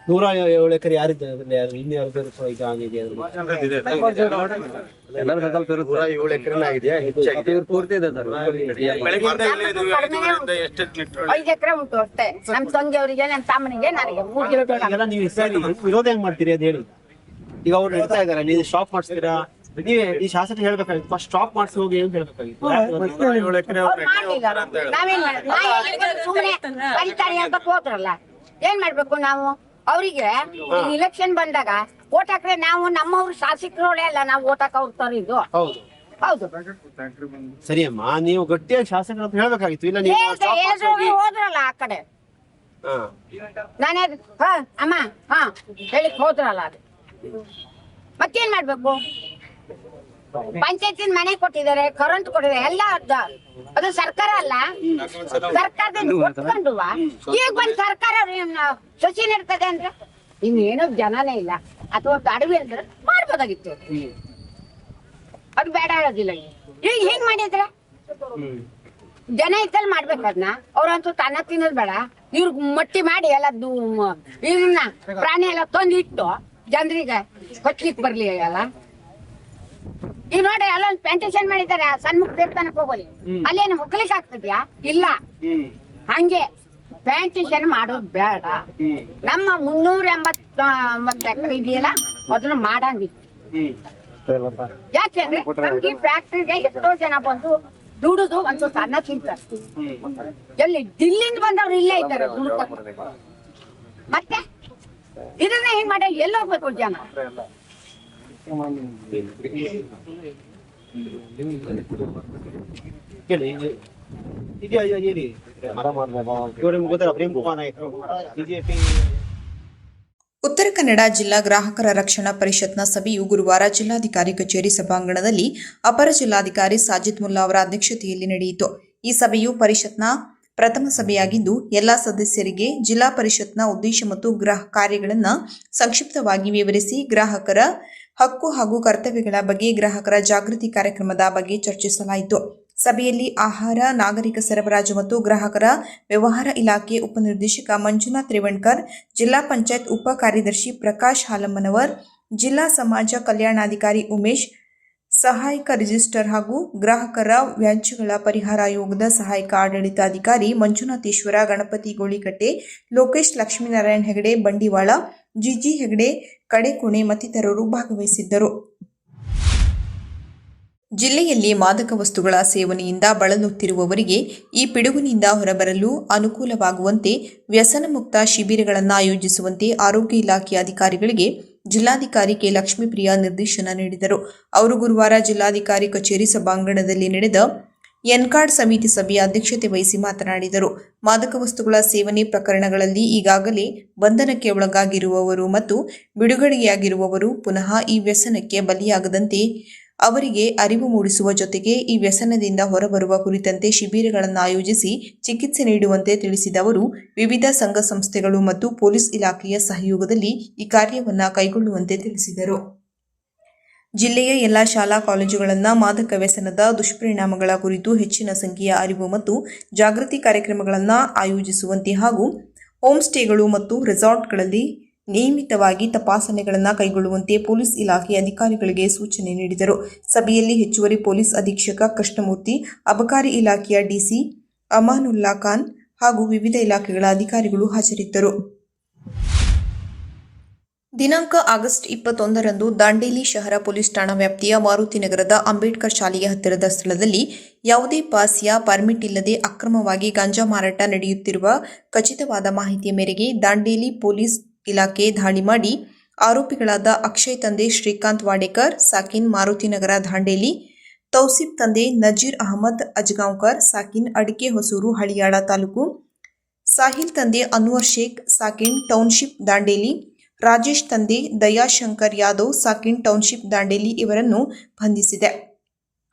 107 ಎಕರೆ ಯಾರಿದ್ದಾರೆ? ಇನ್ನು ಈಗ ಆಗಿದೆ. 107 ಎಕರೆ ಆಗಿದೆಯಾ? ಪೂರ್ತಿ ಇದೆ ಸರ್. 5 ಎಕರೆ ಉಂಟು ಅಷ್ಟೇ. ನಮ್ ತಂಗಿಯವರಿಗೆ, ನನ್ನ ತಮ್ಮನಿಗೆ, ನನಗೆ 3 ಎಕರೆ. ನೀವು ವಿರೋಧ ಹೆಂಗ್ ಮಾಡ್ತೀರಿ ಅಂತ ಹೇಳಿ. ಈಗ ಅವ್ರು ಹೇಳ್ತಾ ಇದಾರೆ, ನೀವು ಸ್ಟಾಪ್ ಮಾಡಿಸ್ತೀರಾ? ನೀವೇ ಈ ಶಾಸಕ ಹೇಳ್ಬೇಕಾಗಿತ್ತು, ಫಸ್ಟ್ ಸ್ಟಾಪ್ ಮಾಡಿಸಿ ಹೋಗಿ ಅಂತ ಹೇಳ್ಬೇಕಾಗಿತ್ತು. ನಾವೇನ್ ಸುಮ್ಮನೆ ಕಲಿತಾನೆ ಹೇಳ್ಬೇಕು ಹೋದ್ರಲ್ಲ, ಏನ್ ಮಾಡ್ಬೇಕು ನಾವು? ಅವರಿಗೆ ಇಲೆಕ್ಷನ್ ಬಂದಾಗ ಓಟ್ ಹಾಕ್ರೆ ನಾವು ನಮ್ಮವ್ರು ಶಾಸಕರೋಳೆ ಅಲ್ಲ, ನಾವು ಓಟ್ ಹಾಕ ಹೋಗ್ತಾರಿದ್ದು. ಹೌದು ಹೌದು. ಸರಿ ಅಮ್ಮ, ನೀವು ಗಟ್ಟಿಯಾಗಿ ಶಾಸಕರ ಅಂತ ಹೇಳ್ಬೇಕಾಗಿತ್ತು. ಇಲ್ಲ ನೀವು ಹೋದ್ರಲ್ಲ ಆ ಕಡೆ. ನಾನೇ ಅಮ್ಮ ಹೇಳಿಕ್ ಹೋದ್ರಲ್ಲ ಅದು ಮತ್ತೇನ್ ಮಾಡ್ಬೇಕು? ಪಂಚಾಯತಿನ ಮನೆ ಕೊಟ್ಟಿದ್ದಾರೆ, ಕರೆಂಟ್ ಕೊಟ್ಟಿದ್ದಾರೆ, ಎಲ್ಲ ಅದು ಸರ್ಕಾರ ಅಲ್ಲ. ಸರ್ಕಾರದಿಂದ ಕೊಟ್ಕೊಂಡುವ ಈಗ ಬಂದ್ ಸರ್ಕಾರ ಸಸಿ ನೆಡ್ತದೆ ಅಂದ್ರೆ ಇನ್ನೇನೋ ಜನನೇ ಇಲ್ಲ, ಅಥವಾ ಅಡವಿ ಅಂದ್ರೆ ಮಾಡ್ಬೋದಾಗಿತ್ತು. ಅದು ಬೇಡ ಹೇಳೋದಿಲ್ಲ. ಈಗ ಹೆಂಗ್ ಮಾಡಿದ್ರೆ ಜನ ಇದ್ದಲ್ಲಿ ಮಾಡ್ಬೇಕು ಅದನ್ನ. ಅವ್ರಂತೂ ತನ್ನ ತಿನ್ನೋದ್ ಬೇಡ, ಇವ್ರಿಗೆ ಮಟ್ಟಿ ಮಾಡಿ ಎಲ್ಲ ಇದನ್ನ ಪ್ರಾಣಿ ಎಲ್ಲ ತಂದು ಇಟ್ಟು ಜನರಿಗೆ ಹೊಚ್ಲಿಕ್ ಬರ್ಲಿ ಎಲ್ಲ. ಈಗ ನೋಡಿ ಅಲ್ಲೊಂದು ಪ್ಲಾಂಟೇಶನ್ ಮಾಡಿದ್ದಾರೆ, ಸಣ್ಣ ದೇವಸ್ಥಾನಕ್ಕೆ ಹೋಗೋಲಿ, ಅಲ್ಲೇನು ಹೊಕ್ಲಿಕ್ಕೆ ಆಗ್ತದ್ಯಾ? ಇಲ್ಲ. ಹಂಗೆ ಪ್ಲಾಂಟೇಶನ್ ಮಾಡೋದು ಬೇಡ. ನಮ್ಮ 380 ಎಕರೆ ಇದೆಯಲ್ಲ ಅದನ್ನ ಮಾಡಂಗಿತ್ತು. ಯಾಕೆಂದ್ರೆ ನಮ್ಗೆ ಫ್ಯಾಕ್ಟ್ರಿಗೆ ಎಷ್ಟೋ ಜನ ಬಂದು ದುಡುದು ಒಂದು ಸಣ್ಣ ತಿಂತಾರೆ. ಎಲ್ಲಿ ದಿಲ್ಲಿಂದ ಬಂದವ್ರು ಇಲ್ಲೇ ಇದ್ದಾರೆ ದುಡ್ಕೊಂಡು. ಮತ್ತೆ ಇದನ್ನ ಹೆಂಗ್ ಮಾಡಿ ಎಲ್ಲಿ ಹೋಗ್ಬೇಕು ಜನ? ಉತ್ತರ ಕನ್ನಡ ಜಿಲ್ಲಾ ಗ್ರಾಹಕರ ರಕ್ಷಣಾ ಪರಿಷತ್ನ ಸಭೆಯು ಗುರುವಾರ ಜಿಲ್ಲಾಧಿಕಾರಿ ಕಚೇರಿ ಸಭಾಂಗಣದಲ್ಲಿ ಅಪರ ಜಿಲ್ಲಾಧಿಕಾರಿ ಸಾಜಿದ್ ಮುಲ್ಲಾ ಅವರ ಅಧ್ಯಕ್ಷತೆಯಲ್ಲಿ ನಡೆಯಿತು. ಈ ಸಭೆಯು ಪರಿಷತ್ನ ಪ್ರಥಮ ಸಭೆಯಾಗಿದ್ದು ಎಲ್ಲಾ ಸದಸ್ಯರಿಗೆ ಜಿಲ್ಲಾ ಪರಿಷತ್ನ ಉದ್ದೇಶ ಮತ್ತು ಕಾರ್ಯಗಳನ್ನು ಸಂಕ್ಷಿಪ್ತವಾಗಿ ವಿವರಿಸಿ ಗ್ರಾಹಕರ ಹಕ್ಕು ಹಾಗೂ ಕರ್ತವ್ಯಗಳ ಬಗ್ಗೆ, ಗ್ರಾಹಕರ ಜಾಗೃತಿ ಕಾರ್ಯಕ್ರಮದ ಬಗ್ಗೆ ಚರ್ಚಿಸಲಾಯಿತು. ಸಭೆಯಲ್ಲಿ ಆಹಾರ, ನಾಗರಿಕ ಸರಬರಾಜು ಮತ್ತು ಗ್ರಾಹಕರ ವ್ಯವಹಾರ ಇಲಾಖೆ ಉಪನಿರ್ದೇಶಕ ಮಂಜುನಾಥ್ ರೇವಣ್ಕರ್, ಜಿಲ್ಲಾ ಪಂಚಾಯತ್ ಉಪ ಕಾರ್ಯದರ್ಶಿ ಪ್ರಕಾಶ್ ಹಾಲಮ್ಮನವರ್, ಜಿಲ್ಲಾ ಸಮಾಜ ಕಲ್ಯಾಣಾಧಿಕಾರಿ ಉಮೇಶ್, ಸಹಾಯಕ ರಿಜಿಸ್ಟರ್ ಹಾಗೂ ಗ್ರಾಹಕರ ವ್ಯಾಜ್ಯಗಳ ಪರಿಹಾರ ಆಯೋಗದ ಸಹಾಯಕ ಆಡಳಿತಾಧಿಕಾರಿ ಮಂಜುನಾಥೇಶ್ವರ, ಗಣಪತಿ ಗೋಳಿಕಟ್ಟೆ, ಲೋಕೇಶ್, ಲಕ್ಷ್ಮೀನಾರಾಯಣ ಹೆಗಡೆ, ಬಂಡಿವಾಳ, ಜಿಜಿ ಹೆಗಡೆ, ಕಡೆಕೋಣೆ ಮತ್ತಿತರರು ಭಾಗವಹಿಸಿದ್ದರು. ಜಿಲ್ಲೆಯಲ್ಲಿ ಮಾದಕ ವಸ್ತುಗಳ ಸೇವನೆಯಿಂದ ಬಳಲುತ್ತಿರುವವರಿಗೆ ಈ ಪಿಡುಗಿನಿಂದ ಹೊರಬರಲು ಅನುಕೂಲವಾಗುವಂತೆ ವ್ಯಸನ ಮುಕ್ತ ಶಿಬಿರಗಳನ್ನು ಆಯೋಜಿಸುವಂತೆ ಆರೋಗ್ಯ ಇಲಾಖೆ ಅಧಿಕಾರಿಗಳಿಗೆ ಜಿಲ್ಲಾಧಿಕಾರಿ ಕೆ ಲಕ್ಷ್ಮೀಪ್ರಿಯಾ ನಿರ್ದೇಶನ ನೀಡಿದರು. ಅವರು ಗುರುವಾರ ಜಿಲ್ಲಾಧಿಕಾರಿ ಕಚೇರಿ ಸಭಾಂಗಣದಲ್ಲಿ ನಡೆದ ಎನ್ಕಾರ್ಡ್ ಸಮಿತಿ ಸಭೆಯ ಅಧ್ಯಕ್ಷತೆ ವಹಿಸಿ ಮಾತನಾಡಿದರು. ಮಾದಕ ವಸ್ತುಗಳ ಸೇವನೆ ಪ್ರಕರಣಗಳಲ್ಲಿ ಈಗಾಗಲೇ ಬಂಧನಕ್ಕೆ ಒಳಗಾಗಿರುವವರು ಮತ್ತು ಬಿಡುಗಡೆಯಾಗಿರುವವರು ಪುನಃ ಈ ವ್ಯಸನಕ್ಕೆ ಬಲಿಯಾಗದಂತೆ ಅವರಿಗೆ ಅರಿವು ಮೂಡಿಸುವ ಜೊತೆಗೆ ಈ ವ್ಯಸನದಿಂದ ಹೊರಬರುವ ಕುರಿತಂತೆ ಶಿಬಿರಗಳನ್ನು ಆಯೋಜಿಸಿ ಚಿಕಿತ್ಸೆ ನೀಡುವಂತೆ ತಿಳಿಸಿದ ಅವರು, ವಿವಿಧ ಸಂಘ ಸಂಸ್ಥೆಗಳು ಮತ್ತು ಪೊಲೀಸ್ ಇಲಾಖೆಯ ಸಹಯೋಗದಲ್ಲಿ ಈ ಕಾರ್ಯವನ್ನು ಕೈಗೊಳ್ಳುವಂತೆ ತಿಳಿಸಿದರು. ಜಿಲ್ಲೆಯ ಎಲ್ಲಾ ಶಾಲಾ ಕಾಲೇಜುಗಳನ್ನು ಮಾದಕ ವ್ಯಸನದ ದುಷ್ಪರಿಣಾಮಗಳ ಕುರಿತು ಹೆಚ್ಚಿನ ಸಂಖ್ಯೆಯ ಅರಿವು ಮತ್ತು ಜಾಗೃತಿ ಕಾರ್ಯಕ್ರಮಗಳನ್ನು ಆಯೋಜಿಸುವಂತೆ ಹಾಗೂ ಹೋಮ್ ಸ್ಟೇಗಳು ಮತ್ತು ರೆಸಾರ್ಟ್ಗಳಲ್ಲಿ ನಿಯಮಿತವಾಗಿ ತಪಾಸಣೆಗಳನ್ನು ಕೈಗೊಳ್ಳುವಂತೆ ಪೊಲೀಸ್ ಇಲಾಖೆ ಅಧಿಕಾರಿಗಳಿಗೆ ಸೂಚನೆ ನೀಡಿದರು. ಸಭೆಯಲ್ಲಿ ಹೆಚ್ಚುವರಿ ಪೊಲೀಸ್ ಅಧೀಕ್ಷಕ ಕೃಷ್ಣಮೂರ್ತಿ, ಅಬಕಾರಿ ಇಲಾಖೆಯ ಡಿಸಿ ಅಮಾನುಲ್ಲಾ ಖಾನ್ ಹಾಗೂ ವಿವಿಧ ಇಲಾಖೆಗಳ ಅಧಿಕಾರಿಗಳು ಹಾಜರಿದ್ದರು. ದಿನಾಂಕ ಆಗಸ್ಟ್ 21ರಂದು ದಾಂಡೇಲಿ ಶಹರ ಪೊಲೀಸ್ ಠಾಣಾ ವ್ಯಾಪ್ತಿಯ ಮಾರುತಿ ನಗರದ ಅಂಬೇಡ್ಕರ್ ಶಾಲೆಯ ಹತ್ತಿರದ ಸ್ಥಳದಲ್ಲಿ ಯಾವುದೇ ಪಾಸ್ ಯಾ ಪರ್ಮಿಟ್ ಇಲ್ಲದೆ ಅಕ್ರಮವಾಗಿ ಗಾಂಜಾ ಮಾರಾಟ ನಡೆಯುತ್ತಿರುವ ಖಚಿತವಾದ ಮಾಹಿತಿಯ ಮೇರೆಗೆ ದಾಂಡೇಲಿ ಪೊಲೀಸ್ ಇಲಾಖೆ ದಾಳಿ ಮಾಡಿ ಆರೋಪಿಗಳಾದ ಅಕ್ಷಯ್ ತಂದೆ ಶ್ರೀಕಾಂತ್ ವಾಡೇಕರ್, ಸಾಕಿನ್, ಮಾರುತಿನಗರ, ದಾಂಡೇಲಿ, ತೌಸಿಫ್ ತಂದೆ ನಜೀರ್ ಅಹಮದ್ ಅಜ್ಗಾಂವ್ಕರ್, ಸಾಕಿನ್, ಅಡಿಕೆ ಹೊಸೂರು, ಹಳಿಯಾಳ ತಾಲೂಕು, ಸಾಹಿಲ್ ತಂದೆ ಅನ್ವರ್ ಶೇಖ್, ಸಾಕಿನ್ ಟೌನ್ಶಿಪ್, ದಾಂಡೇಲಿ, ರಾಜೇಶ್ ತಂದೆ ದಯಾಶಂಕರ್ ಯಾದವ್, ಸಾಕಿನ್ ಟೌನ್ಶಿಪ್, ದಾಂಡೇಲಿ ಇವರನ್ನು ಬಂಧಿಸಿದೆ.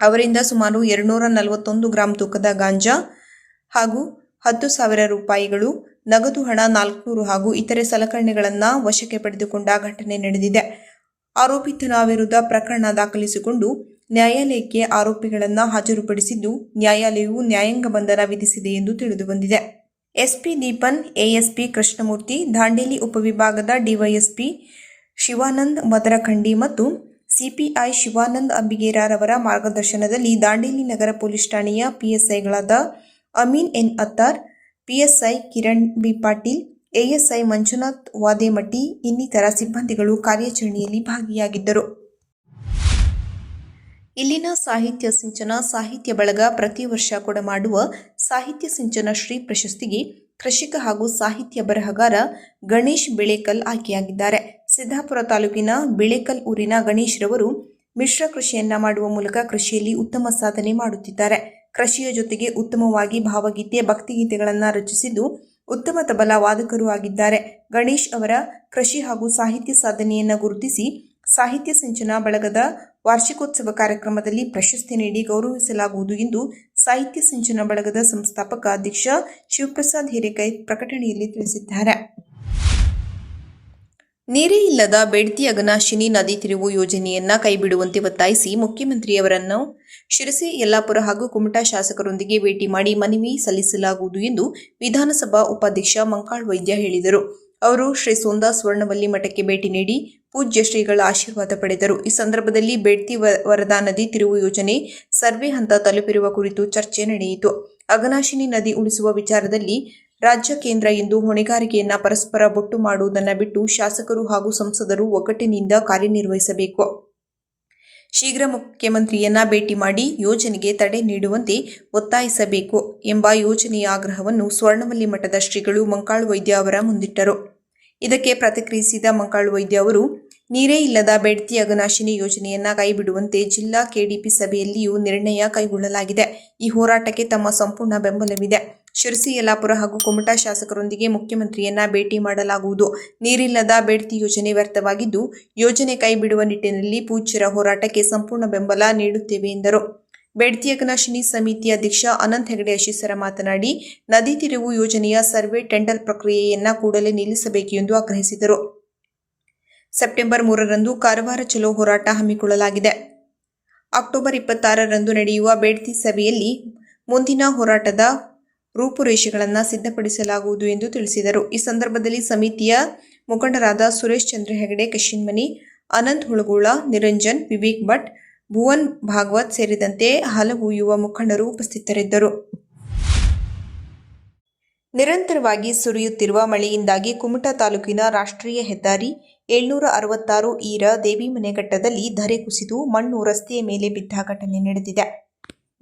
ಅವರಿಂದ ಸುಮಾರು 241 ಗ್ರಾಂ ತೂಕದ ಗಾಂಜಾ ಹಾಗೂ 10,000 ರೂಪಾಯಿಗಳು, ನಗದು ಹಣ 400 ಹಾಗೂ ಇತರೆ ಸಲಕರಣೆಗಳನ್ನು ವಶಕ್ಕೆ ಪಡೆದುಕೊಂಡ ಘಟನೆ ನಡೆದಿದೆ. ಆರೋಪಿತನ ವಿರುದ್ಧ ಪ್ರಕರಣ ದಾಖಲಿಸಿಕೊಂಡು ನ್ಯಾಯಾಲಯಕ್ಕೆ ಆರೋಪಿಗಳನ್ನು ಹಾಜರುಪಡಿಸಿದ್ದು, ನ್ಯಾಯಾಲಯವು ನ್ಯಾಯಾಂಗ ಬಂಧನ ವಿಧಿಸಿದೆ ಎಂದು ತಿಳಿದುಬಂದಿದೆ. ಎಸ್ಪಿ ದೀಪನ್, ಎಎಸ್ಪಿ ಕೃಷ್ಣಮೂರ್ತಿ, ದಾಂಡೇಲಿ ಉಪವಿಭಾಗದ ಡಿವೈಎಸ್ಪಿ ಶಿವಾನಂದ್ ಮದರಖಂಡಿ ಮತ್ತು ಸಿಪಿಐ ಶಿವಾನಂದ್ ಅಂಬಿಗೇರವರ ಮಾರ್ಗದರ್ಶನದಲ್ಲಿ ದಾಂಡೇಲಿ ನಗರ ಪೊಲೀಸ್ ಠಾಣೆಯ ಪಿಎಸ್ಐಗಳಾದ Amin N Attar, PSI Kiran B Patil, ASI Manjunath Vademattti ಇನ್ನಿತರ ಸಿಬ್ಬಂದಿಗಳು ಕಾರ್ಯಾಚರಣೆಯಲ್ಲಿ ಭಾಗಿಯಾಗಿದ್ದರು. ಇಲ್ಲಿನ ಸಾಹಿತ್ಯ ಸಿಂಚನ ಸಾಹಿತ್ಯ ಬಳಗ ಪ್ರತಿ ವರ್ಷ ಕೊಡಮಾಡುವ ಸಾಹಿತ್ಯ ಸಿಂಚನ ಶ್ರೀ ಪ್ರಶಸ್ತಿಗೆ ಕೃಷಿಕ ಹಾಗೂ ಸಾಹಿತ್ಯ ಬರಹಗಾರ ಗಣೇಶ್ ಬೆಳೇಕಲ್ ಆಯ್ಕೆಯಾಗಿದ್ದಾರೆ. ಸಿದ್ದಾಪುರ ತಾಲೂಕಿನ ಬೆಳೇಕಲ್ ಊರಿನ ಗಣೇಶ್ ರವರು ಮಿಶ್ರ ಕೃಷಿಯನ್ನ ಮಾಡುವ ಮೂಲಕ ಕೃಷಿಯಲ್ಲಿ ಉತ್ತಮ ಸಾಧನೆ ಮಾಡುತ್ತಿದ್ದಾರೆ. ಕೃಷಿಯ ಜೊತೆಗೆ ಉತ್ತಮವಾಗಿ ಭಾವಗೀತೆ, ಭಕ್ತಿಗೀತೆಗಳನ್ನು ರಚಿಸಿದ್ದು ಉತ್ತಮ ತಬಲ ವಾದಕರೂ ಆಗಿದ್ದಾರೆ. ಗಣೇಶ್ ಅವರ ಕೃಷಿ ಹಾಗೂ ಸಾಹಿತ್ಯ ಸಾಧನೆಯನ್ನು ಗುರುತಿಸಿ ಸಾಹಿತ್ಯ ಸಿಂಚನ ಬಳಗದ ವಾರ್ಷಿಕೋತ್ಸವ ಕಾರ್ಯಕ್ರಮದಲ್ಲಿ ಪ್ರಶಸ್ತಿ ನೀಡಿ ಗೌರವಿಸಲಾಗುವುದು ಎಂದು ಸಾಹಿತ್ಯ ಸಿಂಚನ ಬಳಗದ ಸಂಸ್ಥಾಪಕ ಅಧ್ಯಕ್ಷ ಶಿವಪ್ರಸಾದ್ ಹಿರೇಕೈ ಪ್ರಕಟಣೆಯಲ್ಲಿ ತಿಳಿಸಿದ್ದಾರೆ. ನೀರೇ ಇಲ್ಲದ ಬೇಡ್ತಿ ಅಘನಾಶಿನಿ ನದಿ ತಿರುವು ಯೋಜನೆಯನ್ನ ಕೈಬಿಡುವಂತೆ ಒತ್ತಾಯಿಸಿ ಮುಖ್ಯಮಂತ್ರಿಯವರನ್ನು ಶಿರಸಿ, ಯಲ್ಲಾಪುರ ಹಾಗೂ ಕುಮಟಾ ಶಾಸಕರೊಂದಿಗೆ ಭೇಟಿ ಮಾಡಿ ಮನವಿ ಸಲ್ಲಿಸಲಾಗುವುದು ಎಂದು ವಿಧಾನಸಭಾ ಉಪಾಧ್ಯಕ್ಷ ಮಂಕಾಳ್ ವೈದ್ಯ ಹೇಳಿದರು. ಅವರು ಶ್ರೀ ಸೋಂದಾ ಸ್ವರ್ಣವಲ್ಲಿ ಮಠಕ್ಕೆ ಭೇಟಿ ನೀಡಿ ಪೂಜ್ಯ ಶ್ರೀಗಳ ಆಶೀರ್ವಾದ ಪಡೆದರು. ಈ ಸಂದರ್ಭದಲ್ಲಿ ಬೇಡ್ತಿ ವರದಾ ನದಿ ತಿರುವು ಯೋಜನೆ ಸರ್ವೆ ಹಂತ ತಲುಪಿರುವ ಕುರಿತು ಚರ್ಚೆ ನಡೆಯಿತು. ಅಘನಾಶಿನಿ ನದಿ ಉಳಿಸುವ ವಿಚಾರದಲ್ಲಿ ರಾಜ್ಯ ಕೇಂದ್ರ ಎಂದು ಹೊಣೆಗಾರಿಕೆಯನ್ನ ಪರಸ್ಪರ ಬೊಟ್ಟು ಮಾಡುವುದನ್ನು ಬಿಟ್ಟು ಶಾಸಕರು ಹಾಗೂ ಸಂಸದರು ಒಗ್ಗಟ್ಟಿನಿಂದ ಕಾರ್ಯನಿರ್ವಹಿಸಬೇಕು. ಶೀಘ್ರ ಮುಖ್ಯಮಂತ್ರಿಯನ್ನ ಭೇಟಿ ಮಾಡಿ ಯೋಜನೆಗೆ ತಡೆ ನೀಡುವಂತೆ ಒತ್ತಾಯಿಸಬೇಕು ಎಂಬ ಯೋಜನೆಯ ಆಗ್ರಹವನ್ನು ಸ್ವರ್ಣವಲ್ಲಿ ಮಠದ ಶ್ರೀಗಳು ಮಂಕಾಳು ವೈದ್ಯ ಅವರ ಮುಂದಿಟ್ಟರು. ಇದಕ್ಕೆ ಪ್ರತಿಕ್ರಿಯಿಸಿದ ಮಂಕಾಳು ವೈದ್ಯ ಅವರು, ನೀರೇ ಇಲ್ಲದ ಬೇಡ್ತಿ ಅಘನಾಶಿನಿ ಯೋಜನೆಯನ್ನ ಕೈಬಿಡುವಂತೆ ಜಿಲ್ಲಾ ಕೆಡಿಪಿ ಸಭೆಯಲ್ಲಿಯೂ ನಿರ್ಣಯ ಕೈಗೊಳ್ಳಲಾಗಿದೆ. ಈ ಹೋರಾಟಕ್ಕೆ ತಮ್ಮ ಸಂಪೂರ್ಣ ಬೆಂಬಲವಿದೆ. ಶಿರಸಿ, ಯಲ್ಲಾಪುರ ಹಾಗೂ ಕುಮಟಾ ಶಾಸಕರೊಂದಿಗೆ ಮುಖ್ಯಮಂತ್ರಿಯನ್ನ ಭೇಟಿ ಮಾಡಲಾಗುವುದು. ನೀರಿಲ್ಲದ ಬೇಡ್ತಿ ಯೋಜನೆ ವ್ಯರ್ಥವಾಗಿದ್ದು, ಯೋಜನೆ ಕೈಬಿಡುವ ನಿಟ್ಟಿನಲ್ಲಿ ಪೂಜ್ಯರ ಹೋರಾಟಕ್ಕೆ ಸಂಪೂರ್ಣ ಬೆಂಬಲ ನೀಡುತ್ತೇವೆ ಎಂದರು. ಬೇಡ್ತಿ ಅಘನಾಶಿನಿ ಸಮಿತಿ ಅಧ್ಯಕ್ಷ ಅನಂತ್ ಹೆಗಡೆ ಅಶೀಸರ ಮಾತನಾಡಿ, ನದಿ ತಿರುವು ಯೋಜನೆಯ ಸರ್ವೆ ಟೆಂಡರ್ ಪ್ರಕ್ರಿಯೆಯನ್ನ ಕೂಡಲೇ ನಿಲ್ಲಿಸಬೇಕು ಎಂದು ಆಗ್ರಹಿಸಿದರು. ಸೆಪ್ಟೆಂಬರ್ 3ರಂದು ಕಾರವಾರ ಚಲೋ ಹೋರಾಟ ಹಮ್ಮಿಕೊಳ್ಳಲಾಗಿದೆ. ಅಕ್ಟೋಬರ್ 26ರಂದು ನಡೆಯುವ ಬೇಡ್ತಿ ಸಭೆಯಲ್ಲಿ ಮುಂದಿನ ಹೋರಾಟದ ರೂಪುರೇಷೆಗಳನ್ನು ಸಿದ್ಧಪಡಿಸಲಾಗುವುದು ಎಂದು ತಿಳಿಸಿದರು. ಈ ಸಂದರ್ಭದಲ್ಲಿ ಸಮಿತಿಯ ಮುಖಂಡರಾದ ಸುರೇಶ್ ಚಂದ್ರ ಹೆಗಡೆ ಕಶಿನ್ಮನಿ, ಅನಂತ್ ಹುಳಗೋಳ, ನಿರಂಜನ್, ವಿವೇಕ್ ಭಟ್, ಭುವನ್ ಭಾಗವತ್ ಸೇರಿದಂತೆ ಹಲವು ಯುವ ಮುಖಂಡರು ಉಪಸ್ಥಿತರಿದ್ದರು. ನಿರಂತರವಾಗಿ ಸುರಿಯುತ್ತಿರುವ ಮಳೆಯಿಂದಾಗಿ ಕುಮಟಾ ತಾಲೂಕಿನ ರಾಷ್ಟ್ರೀಯ ಹೆದ್ದಾರಿ 766 ಈರ ದೇವಿಮನೆ ಘಟ್ಟದಲ್ಲಿ ಧರೆ ಕುಸಿದು ಮಣ್ಣು ರಸ್ತೆಯ ಮೇಲೆ ಬಿದ್ದ ಘಟನೆ ನಡೆದಿದೆ.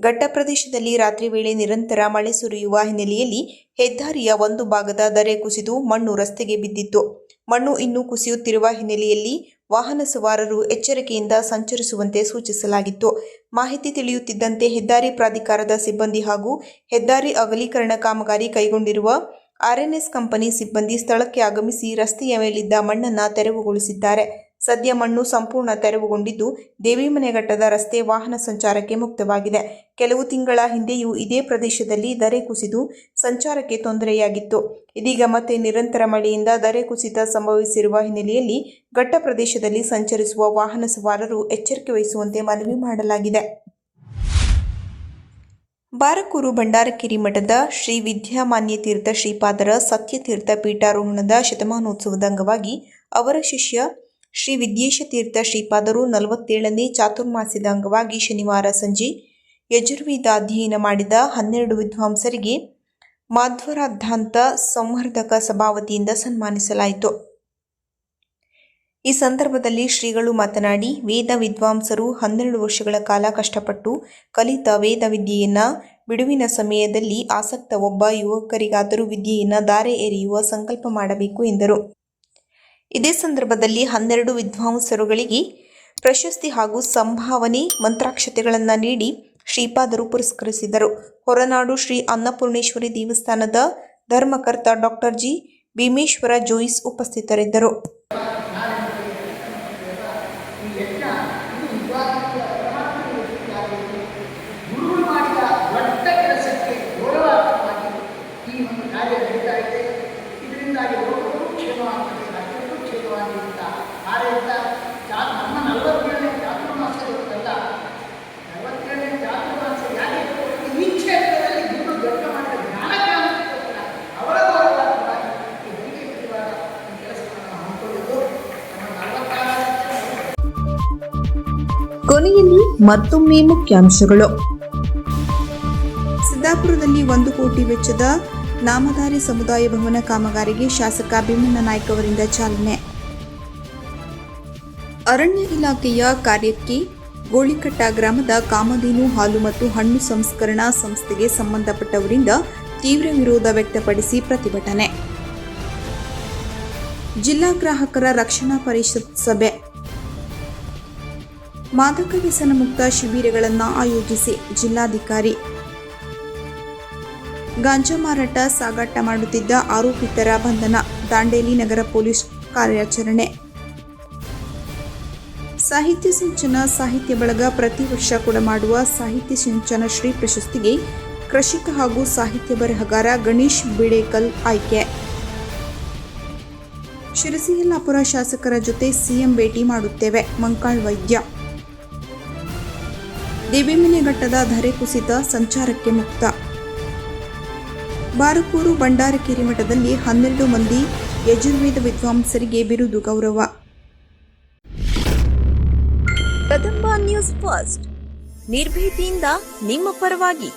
ಘಟ್ಟ ಪ್ರದೇಶದಲ್ಲಿ ರಾತ್ರಿ ವೇಳೆ ನಿರಂತರ ಮಳೆ ಸುರಿಯುವ ಹಿನ್ನೆಲೆಯಲ್ಲಿ ಹೆದ್ದಾರಿಯ ಒಂದು ಭಾಗದ ಧರೆ ಕುಸಿದು ಮಣ್ಣು ರಸ್ತೆಗೆ ಬಿದ್ದಿತ್ತು. ಮಣ್ಣು ಇನ್ನೂ ಕುಸಿಯುತ್ತಿರುವ ಹಿನ್ನೆಲೆಯಲ್ಲಿ ವಾಹನ ಸವಾರರು ಎಚ್ಚರಿಕೆಯಿಂದ ಸಂಚರಿಸುವಂತೆ ಸೂಚಿಸಲಾಗಿತ್ತು. ಮಾಹಿತಿ ತಿಳಿಯುತ್ತಿದ್ದಂತೆ ಹೆದ್ದಾರಿ ಪ್ರಾಧಿಕಾರದ ಸಿಬ್ಬಂದಿ ಹಾಗೂ ಹೆದ್ದಾರಿ ಅಗಲೀಕರಣ ಕಾಮಗಾರಿ ಕೈಗೊಂಡಿರುವ ಆರ್ಎನ್ಎಸ್ ಕಂಪನಿ ಸಿಬ್ಬಂದಿ ಸ್ಥಳಕ್ಕೆ ಆಗಮಿಸಿ ರಸ್ತೆಯ ಮೇಲಿದ್ದ ಮಣ್ಣನ್ನು ತೆರವುಗೊಳಿಸಿದ್ದಾರೆ. ಸದ್ಯ ಮಣ್ಣು ಸಂಪೂರ್ಣ ತೆರವುಗೊಂಡಿದ್ದು ದೇವಿಮನೆ ಘಟ್ಟದ ರಸ್ತೆ ವಾಹನ ಸಂಚಾರಕ್ಕೆ ಮುಕ್ತವಾಗಿದೆ. ಕೆಲವು ತಿಂಗಳ ಹಿಂದೆಯೂ ಇದೇ ಪ್ರದೇಶದಲ್ಲಿ ಧರೆ ಕುಸಿದು ಸಂಚಾರಕ್ಕೆ ತೊಂದರೆಯಾಗಿತ್ತು. ಇದೀಗ ಮತ್ತೆ ನಿರಂತರ ಮಳೆಯಿಂದ ಧರೆ ಕುಸಿತ ಸಂಭವಿಸಿರುವ ಹಿನ್ನೆಲೆಯಲ್ಲಿ ಘಟ್ಟ ಪ್ರದೇಶದಲ್ಲಿ ಸಂಚರಿಸುವ ವಾಹನ ಸವಾರರು ಎಚ್ಚರಿಕೆ ವಹಿಸುವಂತೆ ಮನವಿ ಮಾಡಲಾಗಿದೆ. ಬಾರಕೂರು ಭಂಡಾರಕಿರಿ ಮಠದ ಶ್ರೀ ವಿದ್ಯಾಮಾನ್ಯ ತೀರ್ಥ ಶ್ರೀಪಾದರ ಸತ್ಯತೀರ್ಥ ಪೀಠಾರೋಹಣದ ಶತಮಾನೋತ್ಸವದ ಅಂಗವಾಗಿ ಅವರ ಶಿಷ್ಯ ಶ್ರೀ ವಿದ್ಯೇಶ ತೀರ್ಥ ಶ್ರೀಪಾದರು 47ನೇ ಚಾತುರ್ಮಾಸ್ಯದ ಅಂಗವಾಗಿ ಶನಿವಾರ ಸಂಜೆ ಯಜುರ್ವೇದ ಅಧ್ಯಯನ ಮಾಡಿದ 12 ವಿದ್ವಾಂಸರಿಗೆ ಮಾಧ್ವರಾದ್ಧಾಂತ ಸಂವರ್ಧಕ ಸಭಾವತಿಯಿಂದ ಸನ್ಮಾನಿಸಲಾಯಿತು. ಈ ಸಂದರ್ಭದಲ್ಲಿ ಶ್ರೀಗಳು ಮಾತನಾಡಿ, ವೇದ ವಿದ್ವಾಂಸರು 12 ವರ್ಷಗಳ ಕಾಲ ಕಷ್ಟಪಟ್ಟು ಕಲಿತ ವೇದ ವಿದ್ಯೆಯನ್ನು ಬಿಡುವಿನ ಸಮಯದಲ್ಲಿ ಆಸಕ್ತ ಒಬ್ಬ ಯುವಕರಿಗಾದರೂ ವಿದ್ಯೆಯನ್ನು ಧಾರೆ ಎರೆಯುವ ಸಂಕಲ್ಪ ಮಾಡಬೇಕು ಎಂದರು. ಇದೇ ಸಂದರ್ಭದಲ್ಲಿ 12 ವಿದ್ವಾಂಸರುಗಳಿಗೆ ಪ್ರಶಸ್ತಿ ಹಾಗೂ ಸಂಭಾವನೆ ಮಂತ್ರಾಕ್ಷತೆಗಳನ್ನು ನೀಡಿ ಶ್ರೀಪಾದರು ಪುರಸ್ಕರಿಸಿದರು. ಹೊರನಾಡು ಶ್ರೀ ಅನ್ನಪೂರ್ಣೇಶ್ವರಿ ದೇವಸ್ಥಾನದ ಧರ್ಮಕರ್ತ ಡಾಕ್ಟರ್ ಜಿ ಭೀಮೇಶ್ವರ ಜೋಯಿಸ್ ಉಪಸ್ಥಿತರಿದ್ದರು. ಕೊನೆಯಲ್ಲಿ ಮತ್ತೊಮ್ಮೆ ಮುಖ್ಯಾಂಶಗಳು. ಸಿದ್ದಾಪುರದಲ್ಲಿ 1 ಕೋಟಿ ವೆಚ್ಚದ ನಾಮಧಾರಿ ಸಮುದಾಯ ಭವನ ಕಾಮಗಾರಿಗೆ ಶಾಸಕ ಭೀಮಣ್ಣ ನಾಯ್ಕ ಅವರಿಂದ ಚಾಲನೆ. ಅರಣ್ಯ ಇಲಾಖೆಯ ಕಾರ್ಯಕ್ಕೆ ಗೋಳಿಕಟ್ಟ ಗ್ರಾಮದ ಕಾಮಧೇನು ಹಾಲು ಮತ್ತು ಹಣ್ಣು ಸಂಸ್ಕರಣಾ ಸಂಸ್ಥೆಗೆ ಸಂಬಂಧಪಟ್ಟವರಿಂದ ತೀವ್ರ ವಿರೋಧ ವ್ಯಕ್ತಪಡಿಸಿ ಪ್ರತಿಭಟನೆ. ಜಿಲ್ಲಾ ಗ್ರಾಹಕರ ರಕ್ಷಣಾ ಪರಿಷತ್ ಸಭೆ. ಮಾದಕ ವ್ಯಸನ ಮುಕ್ತ ಶಿಬಿರಗಳನ್ನು ಆಯೋಜಿಸಿ ಜಿಲ್ಲಾಧಿಕಾರಿ. ಗಾಂಜಾ ಮಾರಾಟ ಸಾಗಾಟ ಮಾಡುತ್ತಿದ್ದ ಆರೋಪಿತರ ಬಂಧನ. ದಾಂಡೇಲಿ ನಗರ ಪೊಲೀಸ್ ಕಾರ್ಯಾಚರಣೆ. ಸಾಹಿತ್ಯ ಸಿಂಚನ ಸಾಹಿತ್ಯ ಬಳಗ ಪ್ರತಿ ವರ್ಷ ಕೊಡಮಾಡುವ ಸಾಹಿತ್ಯ ಸಿಂಚನ ಶ್ರೀ ಪ್ರಶಸ್ತಿಗೆ ಕೃಷಿಕ ಹಾಗೂ ಸಾಹಿತ್ಯ ಬರಹಗಾರ ಗಣೇಶ್ ಬಿಡೇಕಲ್ ಆಯ್ಕೆ. ಶಿರಸಿ ಯಲ್ಲಾಪುರ ಶಾಸಕರ ಜೊತೆ ಸಿಎಂ ಭೇಟಿ ಮಾಡುತ್ತೇವೆ. ಮಂಕಾಳ್ ವೈದ್ಯ. ದೇವಿಮನೆಘಟ್ಟದ ಧರೆ ಕುಸಿತ, ಸಂಚಾರಕ್ಕೆ ಮುಕ್ತ. ಬಾರಕೂರು ಬಂಡಾರಕೇರಿ ಮಠದಲ್ಲಿ 12 ಮಂದಿ ಯಜುರ್ವೇದ ವಿದ್ವಾಂಸರಿಗೆ ಬಿರುದು ಗೌರವ. ಕದಂಬ ನ್ಯೂಸ್ ಫಸ್ಟ್, ನಿರ್ಭೀತಿಯಿಂದ ನಿಮ್ಮ ಪರವಾಗಿ.